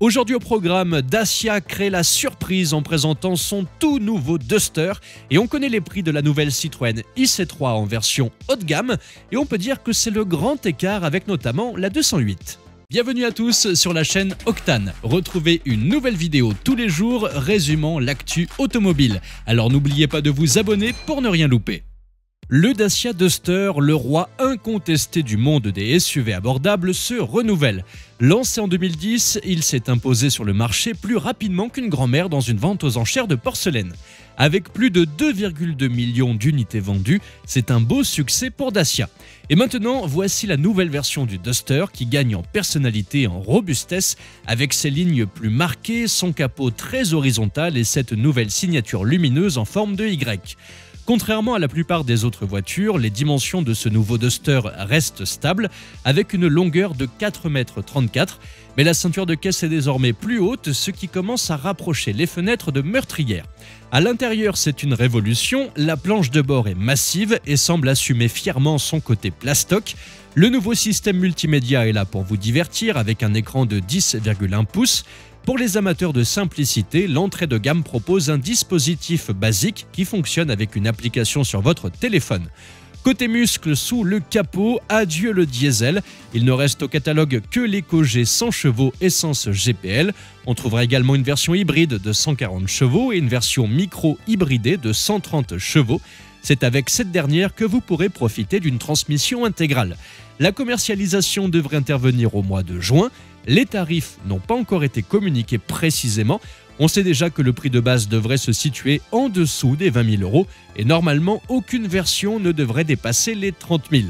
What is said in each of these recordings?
Aujourd'hui au programme, Dacia crée la surprise en présentant son tout nouveau Duster et on connaît les prix de la nouvelle Citroën IC3 en version haut de gamme et on peut dire que c'est le grand écart avec notamment la 208. Bienvenue à tous sur la chaîne Octane. Retrouvez une nouvelle vidéo tous les jours résumant l'actu automobile. Alors n'oubliez pas de vous abonner pour ne rien louper. Le Dacia Duster, le roi incontesté du monde des SUV abordables, se renouvelle. Lancé en 2010, il s'est imposé sur le marché plus rapidement qu'une grand-mère dans une vente aux enchères de porcelaine. Avec plus de 2,2 millions d'unités vendues, c'est un beau succès pour Dacia. Et maintenant, voici la nouvelle version du Duster qui gagne en personnalité et en robustesse avec ses lignes plus marquées, son capot très horizontal et cette nouvelle signature lumineuse en forme de Y. Contrairement à la plupart des autres voitures, les dimensions de ce nouveau Duster restent stables, avec une longueur de 4,34 m, mais la ceinture de caisse est désormais plus haute, ce qui commence à rapprocher les fenêtres de meurtrières. À l'intérieur, c'est une révolution, la planche de bord est massive et semble assumer fièrement son côté plastoc. Le nouveau système multimédia est là pour vous divertir avec un écran de 10,1 pouces. Pour les amateurs de simplicité, l'entrée de gamme propose un dispositif basique qui fonctionne avec une application sur votre téléphone. Côté muscle sous le capot, adieu le diesel. Il ne reste au catalogue que l'EcoG 100 chevaux essence GPL. On trouvera également une version hybride de 140 chevaux et une version micro-hybridée de 130 chevaux. C'est avec cette dernière que vous pourrez profiter d'une transmission intégrale. La commercialisation devrait intervenir au mois de juin. Les tarifs n'ont pas encore été communiqués précisément. On sait déjà que le prix de base devrait se situer en dessous des 20 000 € et normalement aucune version ne devrait dépasser les 30 000.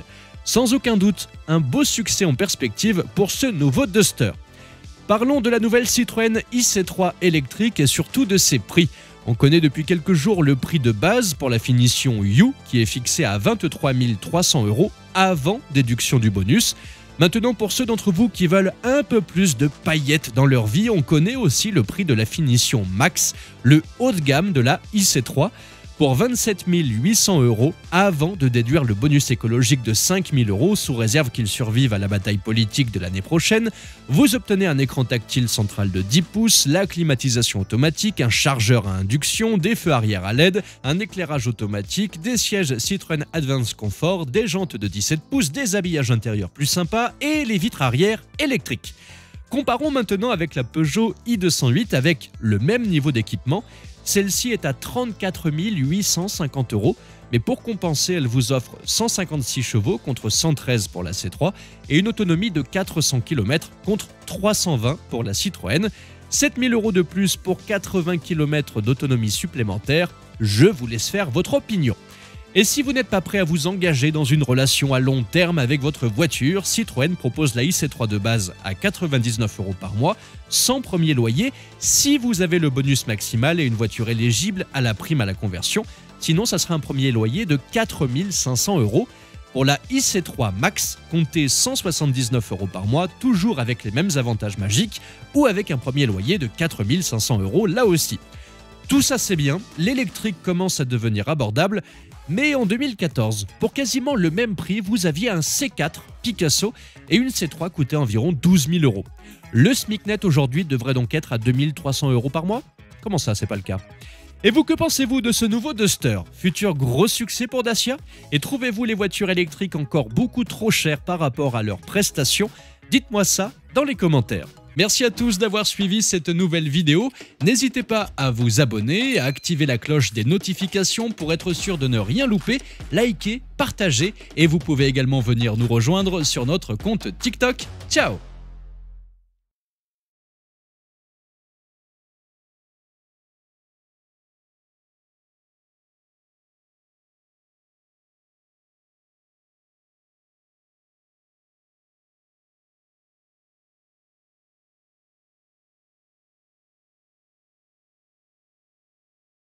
Sans aucun doute, un beau succès en perspective pour ce nouveau Duster. Parlons de la nouvelle Citroën IC3 électrique et surtout de ses prix. On connaît depuis quelques jours le prix de base pour la finition U qui est fixé à 23 300 € avant déduction du bonus. Maintenant, pour ceux d'entre vous qui veulent un peu plus de paillettes dans leur vie, on connaît aussi le prix de la finition Max, le haut de gamme de la IC3, pour 27 800 € avant de déduire le bonus écologique de 5 000 € sous réserve qu'il survive à la bataille politique de l'année prochaine. Vous obtenez un écran tactile central de 10 pouces, la climatisation automatique, un chargeur à induction, des feux arrière à LED, un éclairage automatique, des sièges Citroën Advance Comfort, des jantes de 17 pouces, des habillages intérieurs plus sympas et les vitres arrière électriques. Comparons maintenant avec la Peugeot i208 avec le même niveau d'équipement. Celle-ci est à 34 850 €, mais pour compenser, elle vous offre 156 chevaux contre 113 pour la C3 et une autonomie de 400 km contre 320 pour la Citroën. 7 000 € de plus pour 80 km d'autonomie supplémentaire. Je vous laisse faire votre opinion. Et si vous n'êtes pas prêt à vous engager dans une relation à long terme avec votre voiture, Citroën propose la IC3 de base à 99 € par mois, sans premier loyer, si vous avez le bonus maximal et une voiture éligible à la prime à la conversion. Sinon, ça sera un premier loyer de 4 500 €. Pour la IC3 Max, comptez 179 € par mois, toujours avec les mêmes avantages magiques, ou avec un premier loyer de 4 500 € là aussi. Tout ça c'est bien, l'électrique commence à devenir abordable, mais en 2014, pour quasiment le même prix, vous aviez un C4 Picasso et une C3 coûtait environ 12 000 €. Le SMIC net aujourd'hui devrait donc être à 2 300 € par mois? Comment ça, c'est pas le cas? Et vous, que pensez-vous de ce nouveau Duster? Futur gros succès pour Dacia? Et trouvez-vous les voitures électriques encore beaucoup trop chères par rapport à leurs prestations? Dites-moi ça dans les commentaires. Merci à tous d'avoir suivi cette nouvelle vidéo. N'hésitez pas à vous abonner, à activer la cloche des notifications pour être sûr de ne rien louper, liker, partager et vous pouvez également venir nous rejoindre sur notre compte TikTok. Ciao!